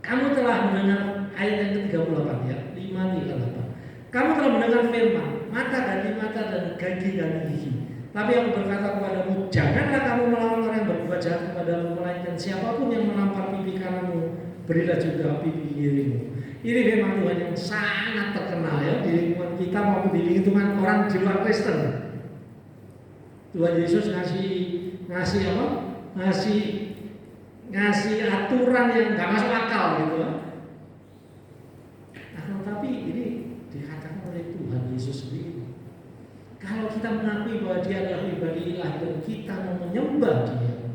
Kamu telah mendengar ayat yang ke-38 ya, 5-38. Kamu telah mendengar firman, mata ganti mata dan gigi ganti gigi. Tapi aku berkata kepadamu, janganlah kamu melawan orang yang berbuat jahat kepadamu, melainkan siapapun yang menampar pipi kananmu, berilah juga pipi kirimu. Ini memang Tuhan yang sangat terkenal ya di lingkungan kita maupun di lingkungan orang di luar Kristen. Tuhan Yesus ngasih apa? Ngasih aturan yang nggak masuk akal gitu. Nah, tapi ini dikatakan oleh Tuhan Yesus sendiri. Kalau kita mengakui bahwa Dia adalah pribadi ilahi dan kita mau menyembah Dia,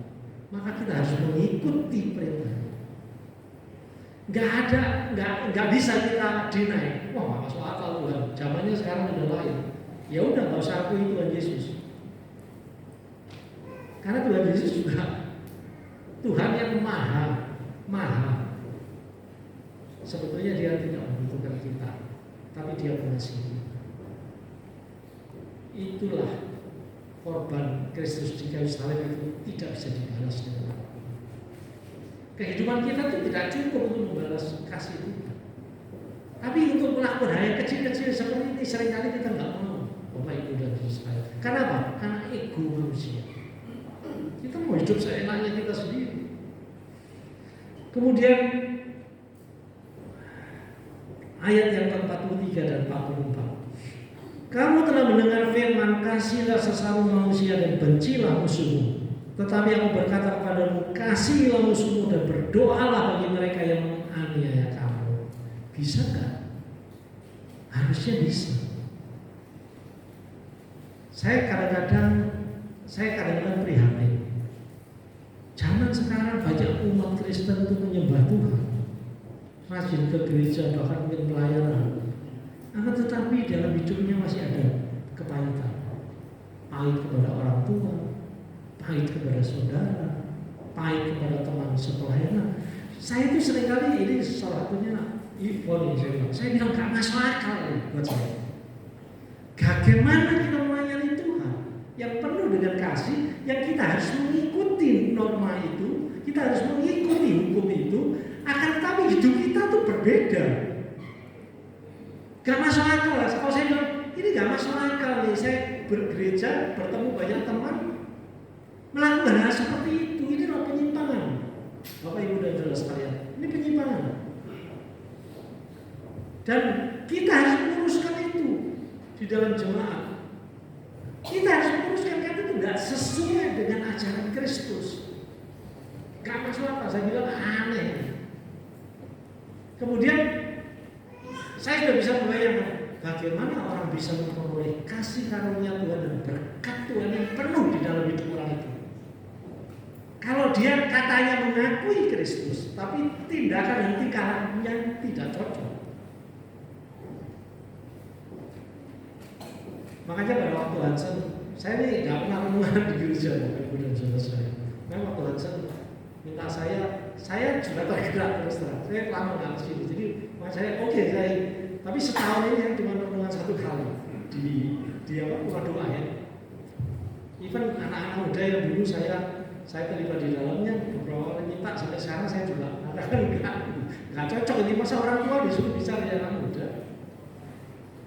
maka kita harus mengikuti perintah. Nggak bisa kita deny. Wah, nggak masuk akal Tuhan. Zamannya sekarang udah lain. Ya udah, nggak usah akui Tuhan Yesus. Karena Tuhan Yesus juga Tuhan yang maha. Sebetulnya dia tidak membutuhkan kita, tapi dia mengasihi. Itulah korban Kristus di kayu salib itu tidak bisa dibalas dengan apa. Kehidupan kita itu tidak cukup untuk membalas kasih Tuhan. Tapi untuk melakukan hal yang kecil-kecil seperti ini seringkali kita nggak mau, Bapak Ibu dan Saudara. Kenapa? Karena ego manusia. Kita mau hidup seenaknya kita sendiri. Kemudian ayat yang ke-43 dan 44. Kamu telah mendengar firman, kasihilah sesama manusia dan bencilah musuhmu. Tetapi aku berkata kepadamu, kasihilah musuhmu dan berdoalah bagi mereka yang menganiaya kamu. Bisa gak? Harusnya bisa. Saya kadang-kadang prihatin. Zaman sekarang banyak umat Kristen itu menyembah Tuhan, rajin ke gereja, bahkan mungkin pelayanan. Akan tetapi dalam hidupnya masih ada kepahitan. Pahit kepada orang tua, pahit kepada saudara, pahit kepada teman sepelayanan. Saya itu seringkali, ini salah satunya Ivon yang saya bilang gak masuk akal buat saya. Bagaimana kita melayani Tuhan yang penuh dengan kasih, yang kita harus mengikuti norma itu, kita harus mengikuti hukum itu, akan tetapi hidup kita tuh berbeda. Gak masuk akal lah. Kalau saya bilang ini gak masuk akal nih, saya bergereja, bertemu banyak teman, melakukan hal seperti itu, ini adalah penyimpangan. Bapak Ibu dan Saudara sekalian, ini penyimpangan. Dan kita harus menguruskan itu di dalam jemaat. Kita harus menguruskan karena itu tidak sesuai dengan ajaran Kristus. Gak masuk akal, saya bilang aneh. Kemudian saya sudah bisa membayangkan bagaimana orang bisa memperoleh kasih karunia Tuhan dan berkat Tuhan yang penuh di dalam hidup orang itu. Kalau dia katanya mengakui Kristus, tapi tindakan dan tingkahnya tidak cocok. Makanya pada waktu Hansen, saya ini nggak pernah renungan di gereja, Bapak Ibu dan Saudara saya. Nah, waktu Hansen minta saya juga tergerak terus terang. Saya lama nggak ke sini, jadi saya oke, saya. Tapi setahun ini yang cuma renungan satu kali di rumah doa ya. Even anak-anak muda yang dulu saya terlibat di dalamnya, beberapa orang minta sampai sekarang saya juga katakan nggak cocok ini, masa orang tua disuruh bicara dengan anak muda.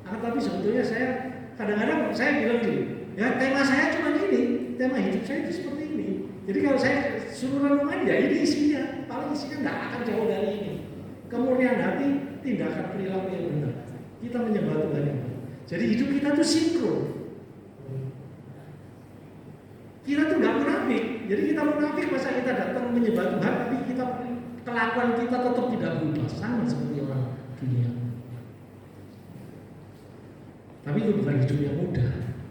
Tapi sebetulnya saya kadang-kadang saya bilang gini, ya tema saya cuma ini, tema hidup saya itu seperti ini. Jadi kalau saya suruh renungan ya ini isinya, paling isinya nggak akan jauh dari ini. Kemurnian hati, tindakan perilaku yang benar. Kita menyembah Tuhan yang benar. Jadi hidup kita tuh sinkron. Kita tuh nggak munafik. Jadi kita munafik masa kita datang menyembah Tuhan, tapi kita kelakuan kita tetap tidak berubah, sama seperti orang dunia. Tapi itu bukan hidup yang mudah,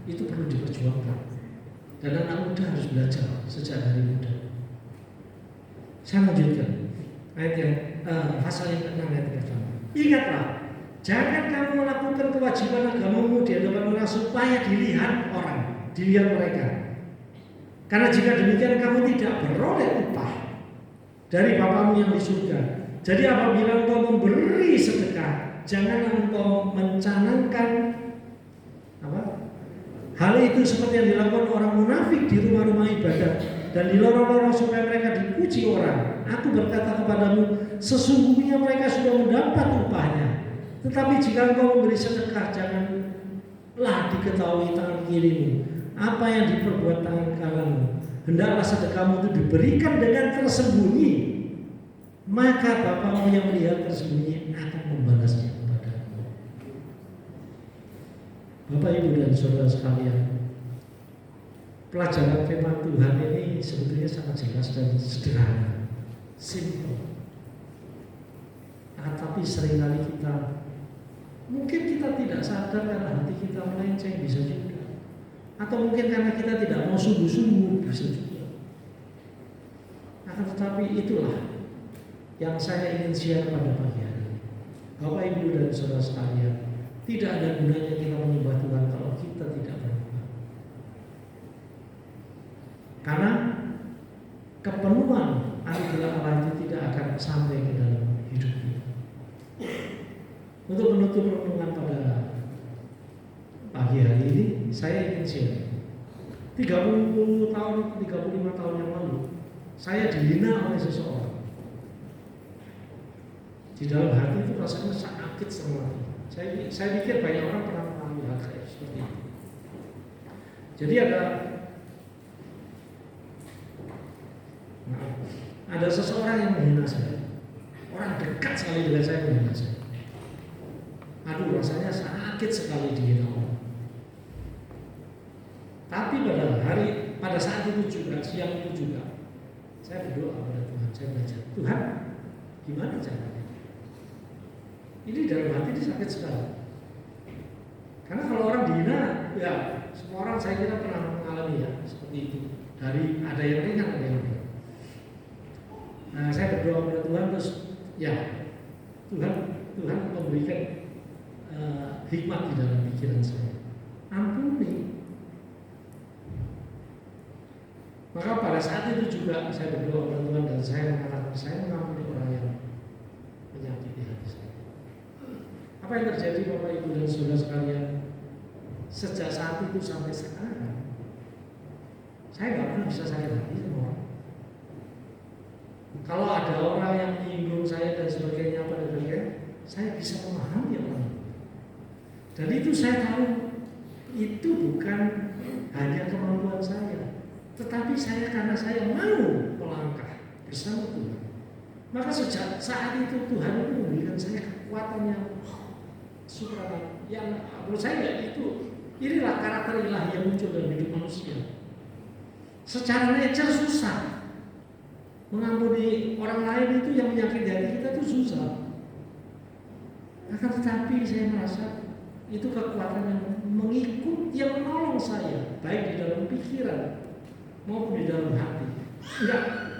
itu perlu diperjuangkan. Dan anak muda harus belajar sejak dari muda. Saya lanjutkan ayat yang pasal yang ke-6 ayat pertama. Ingatlah, jangan kamu melakukan kewajiban agamamu di hadapan orang supaya dilihat orang, dilihat mereka. Karena jika demikian kamu tidak beroleh upah dari Bapamu yang di surga. Jadi apabila engkau memberi sedekah, jangan engkau mencanangkan hal itu seperti yang dilakukan orang munafik di rumah-rumah ibadat dan di lorong-lorong supaya mereka dipuji orang. Aku berkata kepadamu, sesungguhnya mereka sudah mendapat upahnya. Tetapi jika engkau memberi sedekah, janganlah diketahui tangan kirimu apa yang diperbuat tangan kananmu. Hendaklah sedekahmu itu diberikan dengan tersembunyi, maka Bapamu yang melihat tersembunyi akan membalasnya. Bapak Ibu dan Saudara sekalian, pelajaran firman Tuhan ini sebetulnya sangat jelas dan sederhana, simple. Tapi seringkali mungkin kita tidak sadar karena hati kita melenceng, bisa juga. Atau mungkin karena kita tidak mau sungguh-sungguh, bisa juga. Tetapi itulah yang saya ingin share pada pagi hari ini. Bapak Ibu dan Saudara sekalian, tidak ada gunanya kita menyembah Tuhan kalau kita tidak berubah. Karena kepenuhan anugerah Allah itu tidak akan sampai ke dalam hidup kita. menutup renungan pada pagi hari ini, saya ingin share. 30 tahun, 35 tahun yang lalu, saya dihina oleh seseorang. Di dalam hati itu rasanya sakit semua. Saya pikir banyak orang pernah mengalami hal kayak seperti itu. Jadi ada seseorang yang menghina saya. Orang dekat sekali dengan saya menghina saya. Aduh, rasanya sakit sekali dihina orang. Tapi pada saat itu juga, siang itu juga, saya berdoa kepada Tuhan, saya belajar, Tuhan, gimana caranya? Ini dalam hati ini sakit sekali. Karena kalau orang dihina, ya semua orang saya kira pernah mengalami ya seperti itu. Dari ada yang ringan, ada yang berat. Nah, saya berdoa kepada Tuhan terus, ya Tuhan memberikan hikmat di dalam pikiran saya. Ampuni. Maka pada saat itu juga saya berdoa kepada Tuhan dan saya mengatakan saya mengampuni orang yang menyakiti hati saya. Apa yang terjadi Bapak Ibu dan Saudara sekalian? Sejak saat itu sampai sekarang saya nggak pernah bisa sakit hati sama orang. Kalau ada orang yang menyinggung saya dan sebagainya pada saya bisa memahami orang. Dan itu saya tahu itu bukan hanya kemampuan saya, tetapi karena saya mau melangkah bersama Tuhan. Maka sejak saat itu Tuhan itu memberikan saya kekuatan yang supranatural. Yang menurut saya inilah karakter ilahi yang muncul dalam hidup manusia. Secara nature susah mengampuni orang lain, itu yang menyakiti hati kita itu susah. Akan tetapi saya merasa itu kekuatan yang mengikut, yang menolong saya baik di dalam pikiran maupun di dalam hati.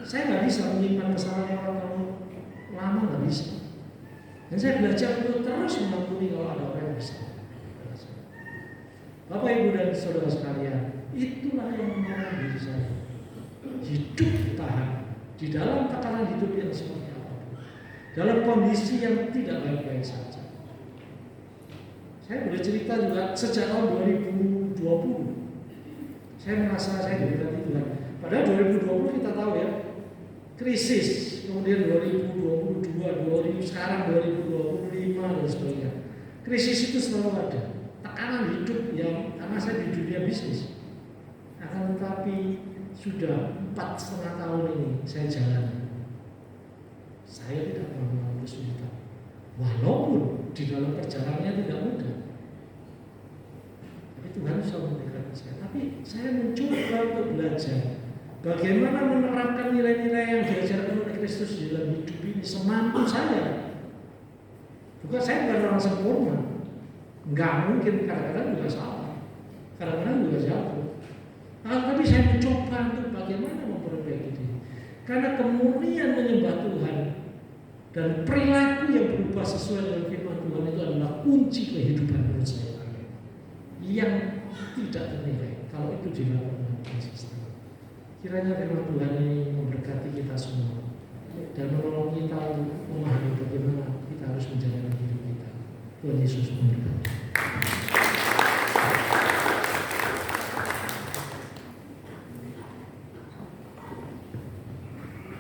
Saya nggak bisa menyimpan kesalahan orang lama, nggak bisa. Dan saya belajar untuk terus mengampuni kalau ada orang yang bersalah. Bapak Ibu dan Saudara sekalian, itulah yang menolong diri saya. Hidup tahan di dalam tekanan hidup yang seperti apa, dalam kondisi yang tidak baik-baik saja. Saya boleh cerita juga sejak tahun 2020 saya merasa saya diberkati Tuhan. Padahal 2020 kita tahu ya, krisis, kemudian 2022, sekarang 2025 dan sebagainya. Krisis itu selalu ada, tekanan hidup yang karena saya di dunia bisnis. Akan tetapi sudah 4,5 tahun ini saya jalani. Saya tidak pernah mengalami kesulitan, walaupun di dalam perjalanannya tidak mudah. Tapi Tuhan bisa memberikan saya. Tapi saya mencoba untuk belajar bagaimana menerapkan nilai-nilai yang diajarkan oleh Kristus di dalam hidup ini semampu saya. Saya bukan orang sempurna, nggak mungkin, kadang-kadang juga salah, kadang-kadang juga jatuh. Tapi saya mencoba untuk bagaimana memperbaiki diri. Karena kemurnian menyembah Tuhan dan perilaku yang berubah sesuai dengan firman Tuhan itu adalah kunci kehidupan menurut saya yang tidak ternilai kalau itu dilakukan dengan konsisten. Kiranya firman Tuhan ini memberkati kita semua dan menolong kita untuk memahami bagaimana kita harus menjalani hidup kita. Tuhan Yesus memberkati.